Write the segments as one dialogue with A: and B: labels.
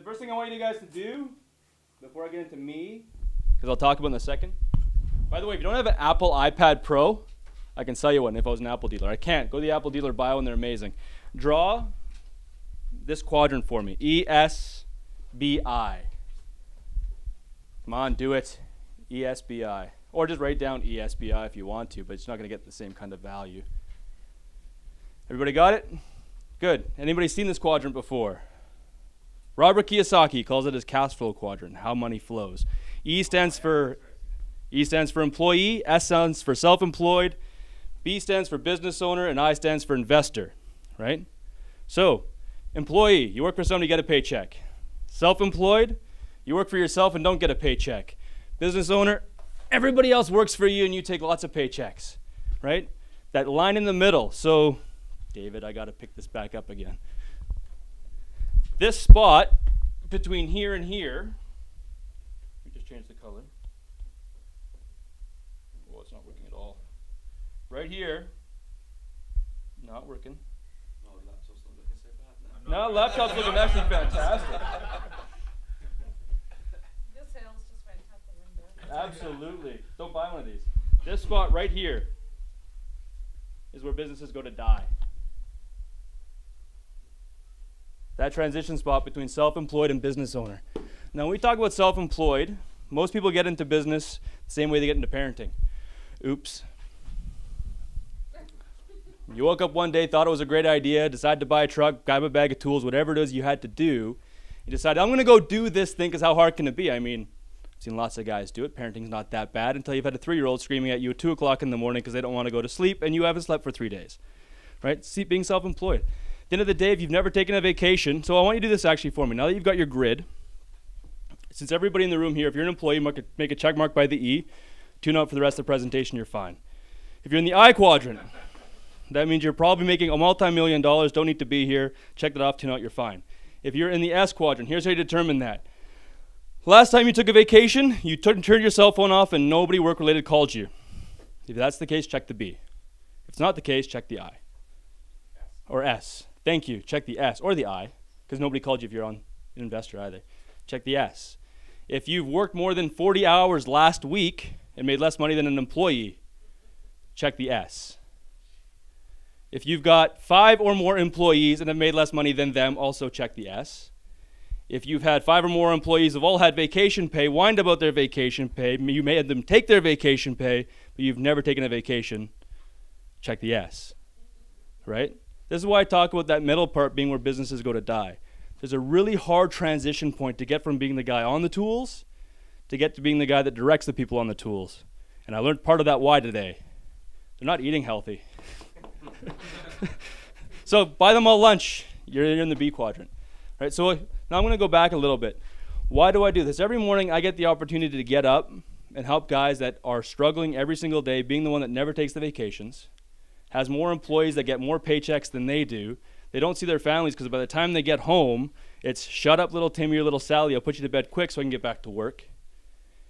A: first thing I want you guys to do, before I get into me, because I'll talk about it in a second. By the way, if you don't have an Apple iPad Pro, I can sell you one if I was an Apple dealer. I can't. Go to the Apple dealer, buy one, they're amazing. Draw this quadrant for me, ESBI. Come on, do it, ESBI. Or just write down ESBI if you want to, but it's not going to get the same kind of value. Everybody got it? Good. Anybody seen this quadrant before? Robert Kiyosaki calls it his cash flow quadrant, how money flows. E stands for employee, S stands for self-employed, B stands for business owner, and I stands for investor, right? So, employee, you work for somebody, you get a paycheck. Self-employed, you work for yourself and don't get a paycheck. Business owner, everybody else works for you and you take lots of paychecks, right? That line in the middle. So, David, I got to pick this back up again. This spot between here and here, we just changed the color. Oh, it's not working at all. Right here, not working.
B: No, laptop's not looking so bad now.
A: No, laptop's looking actually fantastic.
C: This sales just went out the window.
A: Absolutely. Don't buy one of these. This spot right here is where businesses go to die. That transition spot between self-employed and business owner. Now, when we talk about self-employed, most people get into business the same way they get into parenting. Oops. You woke up one day, thought it was a great idea, decided to buy a truck, grab a bag of tools, whatever it is you had to do. You decided, I'm going to go do this thing because how hard can it be? I mean, I've seen lots of guys do it. Parenting's not that bad until you've had a 3-year-old screaming at you at 2 o'clock in the morning because they don't want to go to sleep and you haven't slept for 3 days, right? See, being self-employed. At the end of the day, if you've never taken a vacation, so I want you to do this actually for me. Now that you've got your grid, since everybody in the room here, if you're an employee, make a check mark by the E, tune out for the rest of the presentation, you're fine. If you're in the I quadrant, that means you're probably making a multi-million dollars, don't need to be here, check that off, tune out, you're fine. If you're in the S quadrant, here's how you determine that. Last time you took a vacation, you turned your cell phone off and nobody work-related called you. If that's the case, check the B. If it's not the case, check the I. Or S. Thank you. Check the S or the I, because nobody called you if you're an investor either. Check the S. If you've worked more than 40 hours last week and made less money than an employee, check the S. If you've got 5 or more employees and have made less money than them, also check the S. If you've had 5 or more employees who've all had vacation pay, whined about their vacation pay, you may have them take their vacation pay, but you've never taken a vacation, check the S, right? This is why I talk about that middle part being where businesses go to die. There's a really hard transition point to get from being the guy on the tools to get to being the guy that directs the people on the tools. And I learned part of that why today. They're not eating healthy. So buy them all lunch. You're in the B quadrant. Right, so now I'm going to go back a little bit. Why do I do this? Every morning I get the opportunity to get up and help guys that are struggling every single day, being the one that never takes the vacations, has more employees that get more paychecks than they do. They don't see their families because by the time they get home, it's shut up little Timmy or little Sally, I'll put you to bed quick so I can get back to work.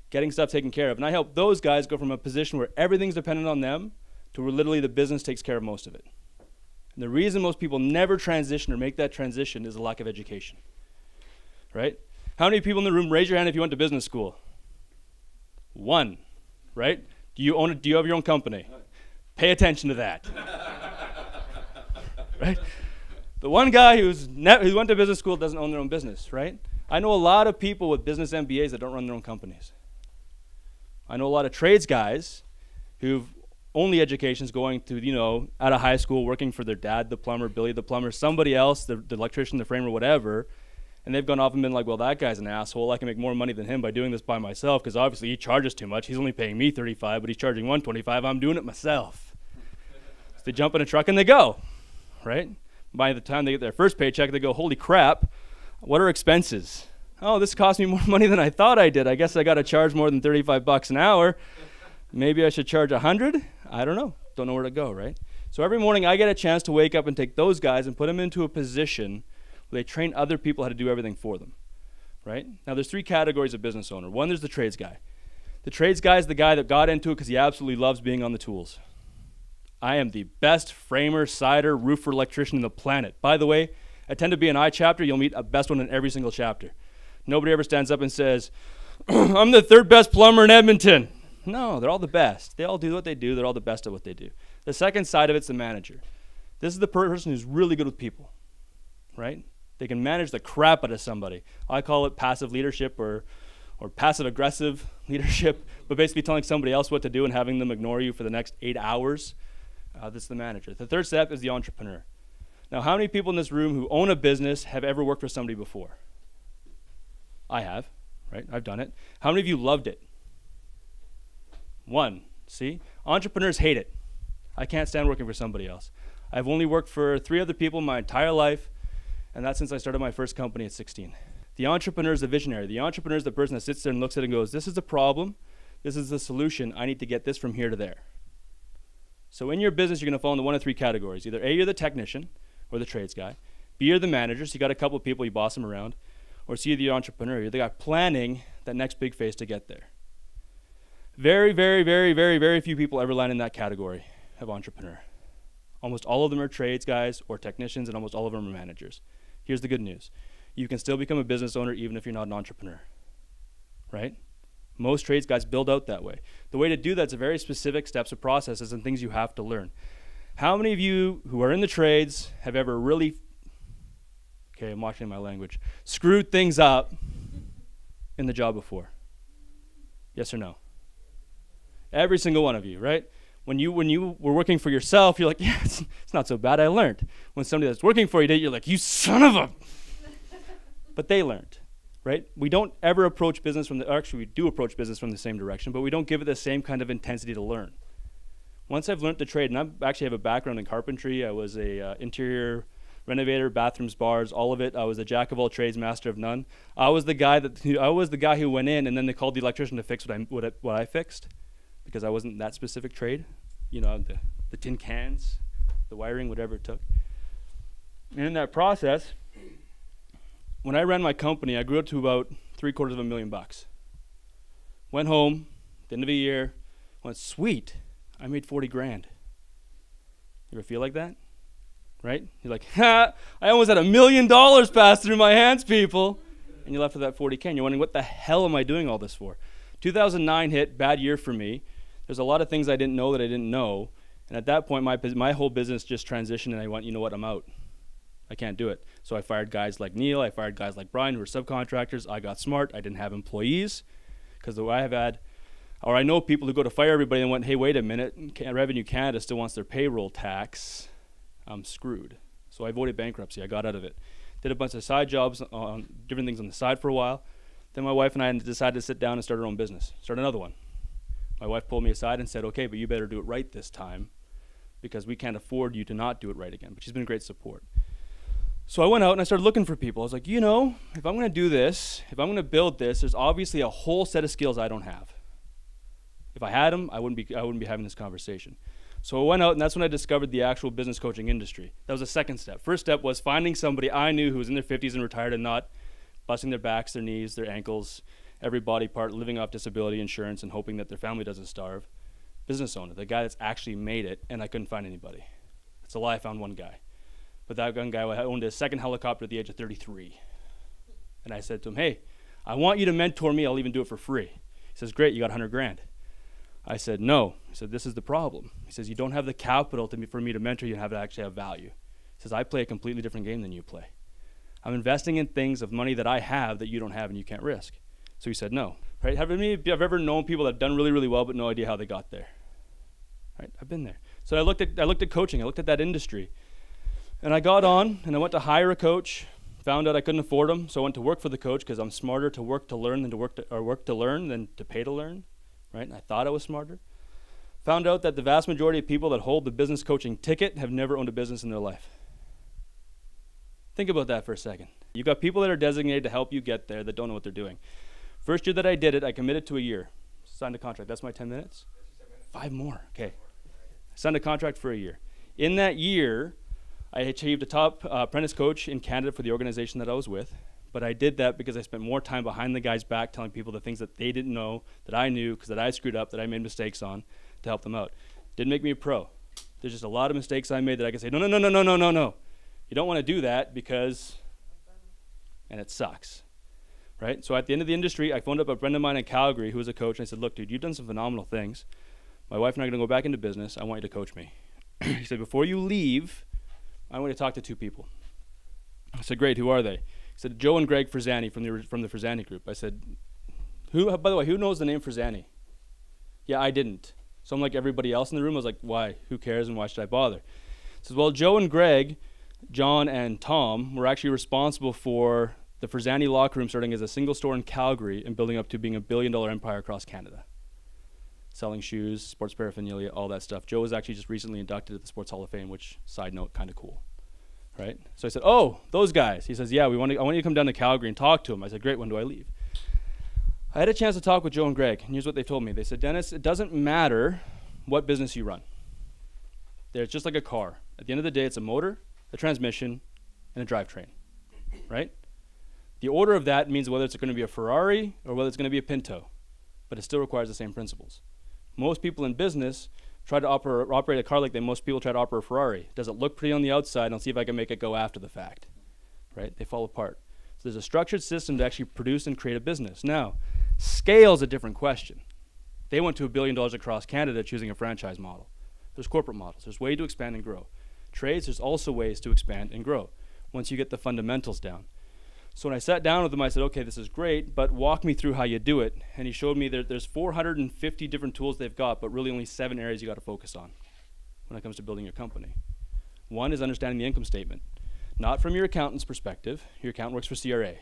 A: Getting stuff taken care of. And I help those guys go from a position where everything's dependent on them to where literally the business takes care of most of it. And the reason most people never transition or make that transition is a lack of education, right? How many people in the room, raise your hand if you went to business school? 1, right? Do you have your own company? Pay attention to that, right? The one guy who went to business school doesn't own their own business, right? I know a lot of people with business MBAs that don't run their own companies. I know a lot of trades guys who've only education's going to, out of high school, working for their dad, the plumber, Billy the plumber, somebody else, the electrician, the framer, whatever, and they've gone off and been like, well, that guy's an asshole. I can make more money than him by doing this by myself because obviously he charges too much. He's only paying me $35, but he's charging $125. I'm doing it myself. So they jump in a truck and they go, right? By the time they get their first paycheck, they go, holy crap, what are expenses? Oh, this cost me more money than I thought I did. I guess I got to charge more than $35 an hour. Maybe I should charge $100? I don't know. Don't know where to go, right? So every morning I get a chance to wake up and take those guys and put them into a position where they train other people how to do everything for them, right? Now there's 3 categories of business owner. 1, there's the trades guy. The trades guy is the guy that got into it because he absolutely loves being on the tools. I am the best framer, sider, roofer, electrician in the planet. By the way, I tend to be an I chapter. You'll meet a best one in every single chapter. Nobody ever stands up and says, I'm the third best plumber in Edmonton. No, they're all the best. They all do what they do. They're all the best at what they do. The second side of it's the manager. This is the person who's really good with people, right? They can manage the crap out of somebody. I call it passive leadership or passive-aggressive leadership, but basically telling somebody else what to do and having them ignore you for the next 8 hours. That's the manager. The third step is the entrepreneur. Now, how many people in this room who own a business have ever worked for somebody before? I have, right? I've done it. How many of you loved it? One. See? Entrepreneurs hate it. I can't stand working for somebody else. I've only worked for 3 other people my entire life, and that's since I started my first company at 16. The entrepreneur is the visionary. The entrepreneur is the person that sits there and looks at it and goes, this is the problem. This is the solution. I need to get this from here to there. So in your business, you're going to fall into one of 3 categories. Either A, you're the technician or the trades guy. B, you're the manager, so you got a couple of people, you boss them around. Or C, you're the entrepreneur. You're the guy planning that next big phase to get there. Very, very, very, very, very few people ever land in that category of entrepreneur. Almost all of them are trades guys or technicians, and almost all of them are managers. Here's the good news. You can still become a business owner even if you're not an entrepreneur, right? Most trades guys build out that way. The way to do that's a very specific steps of processes and things you have to learn. How many of you who are in the trades have ever really, okay, I'm watching my language, screwed things up in the job before? Yes or no? Every single one of you, right? When you were working for yourself, you're like, yeah, it's not so bad, I learned. When somebody that's working for you did, you're like, you son of a... But they learned, right? We don't ever approach business from actually we do approach business from the same direction, but we don't give it the same kind of intensity to learn. Once I've learned the trade, and I actually have a background in carpentry. I was a interior renovator, bathrooms, bars, all of it. I was a jack of all trades, master of none. I was the guy who went in, and then they called the electrician to fix what I fixed, because I wasn't that specific trade. You know, the tin cans, the wiring, whatever it took. And in that process, when I ran my company, I grew it to about $750,000. Went home, at the end of the year, went, sweet, I made 40 grand. You ever feel like that? Right? You're like, ha, I almost had $1 million pass through my hands, people. And you're left with that 40K, and you're wondering, what the hell am I doing all this for? 2009 hit, bad year for me. There's a lot of things I didn't know that I didn't know. And at that point, my whole business just transitioned, and I went, you know what, I'm out. I can't do it. So I fired guys like Neil, I fired guys like Brian who were subcontractors. I got smart. I didn't have employees because I know people who go to fire everybody and went, hey, wait a minute, Revenue Canada still wants their payroll tax. I'm screwed. So I voted bankruptcy. I got out of it. Did a bunch of side jobs on different things on the side for a while. Then my wife and I decided to sit down and start our own business, start another one. My wife pulled me aside and said, okay, but you better do it right this time because we can't afford you to not do it right again. But she's been great support. So I went out and I started looking for people. I was like, you know, if I'm going to do this, if I'm going to build this, there's obviously a whole set of skills I don't have. If I had them, I wouldn't be having this conversation. So I went out, and that's when I discovered the actual business coaching industry. That was the second step. First step was finding somebody I knew who was in their 50s and retired and not busting their backs, their knees, their ankles, every body part, living off disability insurance and hoping that their family doesn't starve. Business owner, the guy that's actually made it, and I couldn't find anybody. That's a lie. I found one guy. But that one guy owned a second helicopter at the age of 33. And I said to him, hey, I want you to mentor me. I'll even do it for free. He says, great, you got 100 grand. I said, no. He said, this is the problem. He says, you don't have the capital for me to mentor you and have it actually have value. He says, I play a completely different game than you play. I'm investing in things of money that I have that you don't have and you can't risk. So he said, no. Right? Have any of you ever known people that have done really, really well but no idea how they got there? Right? I've been there. So I looked at coaching. I looked at that industry. And I got on, and I went to hire a coach, found out I couldn't afford him, so I went to work for the coach because I'm smarter to work to learn than to work to learn than to pay to learn, right? And I thought I was smarter. Found out that the vast majority of people that hold the business coaching ticket have never owned a business in their life. Think about that for a second. You've got people that are designated to help you get there that don't know what they're doing. First year that I did it, I committed to a year. Signed a contract. That's my 10 minutes? 5 more. Okay. Signed a contract for a year. In that year, I achieved a top apprentice coach in Canada for the organization that I was with, but I did that because I spent more time behind the guy's back telling people the things that they didn't know, that I knew, because that I screwed up, that I made mistakes on, to help them out. Didn't make me a pro. There's just a lot of mistakes I made that I can say, no. You don't want to do that because, and it sucks, right? So at the end of the industry, I phoned up a friend of mine in Calgary who was a coach, and I said, look, dude, you've done some phenomenal things. My wife and I are going to go back into business. I want you to coach me. He said, before you leave, I want you to talk to 2 people. I said, great, who are they? He said, Joe and Greg Frizani from the Frizani group. I said, by the way, who knows the name Frizani? Yeah, I didn't. So I'm like everybody else in the room. I was like, why? Who cares and why should I bother? He says, well, Joe and Greg, John and Tom were actually responsible for the Frizani locker room starting as a single store in Calgary and building up to being $1 billion empire across Canada. Selling shoes, sports paraphernalia, all that stuff. Joe was actually just recently inducted at the Sports Hall of Fame, which, side note, kind of cool. Right? So I said, oh, those guys. He says, yeah, I want you to come down to Calgary and talk to them. I said, great, when do I leave? I had a chance to talk with Joe and Greg, and here's what they told me. They said, Dennis, it doesn't matter what business you run. It's just like a car. At the end of the day, it's a motor, a transmission, and a drivetrain, right? The order of that means whether it's going to be a Ferrari or whether it's going to be a Pinto, but it still requires the same principles. Most people in business try to operate a car like most people try to operate a Ferrari. Does it look pretty on the outside? I'll see if I can make it go after the fact, right? They fall apart. So there's a structured system to actually produce and create a business. Now, scale's a different question. They went to $1 billion across Canada choosing a franchise model. There's corporate models. There's ways to expand and grow. Trades, there's also ways to expand and grow once you get the fundamentals down. So when I sat down with him, I said, okay, this is great, but walk me through how you do it. And he showed me that there's 450 different tools they've got, but really only 7 areas you got to focus on when it comes to building your company. One is understanding the income statement. Not from your accountant's perspective. Your accountant works for CRA.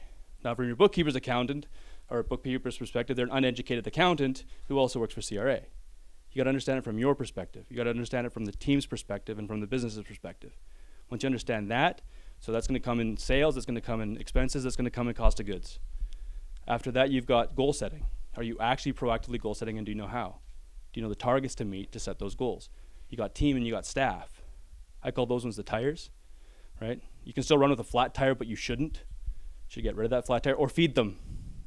A: Not from your bookkeeper's accountant or bookkeeper's perspective. They're an uneducated accountant who also works for CRA. You got to understand it from your perspective. You got to understand it from the team's perspective and from the business's perspective. Once you understand that, so that's going to come in sales, that's going to come in expenses, that's going to come in cost of goods. After that, you've got goal setting. Are you actually proactively goal setting, and do you know how? Do you know the targets to meet to set those goals? You got team and you got staff. I call those ones the tires, right? You can still run with a flat tire, but you shouldn't. Should get rid of that flat tire or feed them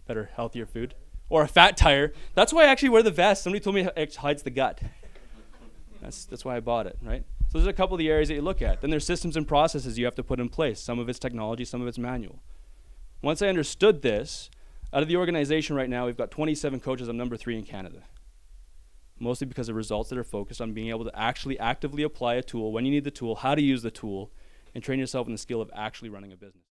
A: better, healthier food. Or a fat tire. That's why I actually wear the vest. Somebody told me it hides the gut. That's why I bought it, right? So there's a couple of the areas that you look at. Then there's systems and processes you have to put in place. Some of it's technology, some of it's manual. Once I understood this, out of the organization right now, we've got 27 coaches. I'm number 3 in Canada. Mostly because of results that are focused on being able to actually actively apply a tool when you need the tool, how to use the tool, and train yourself in the skill of actually running a business.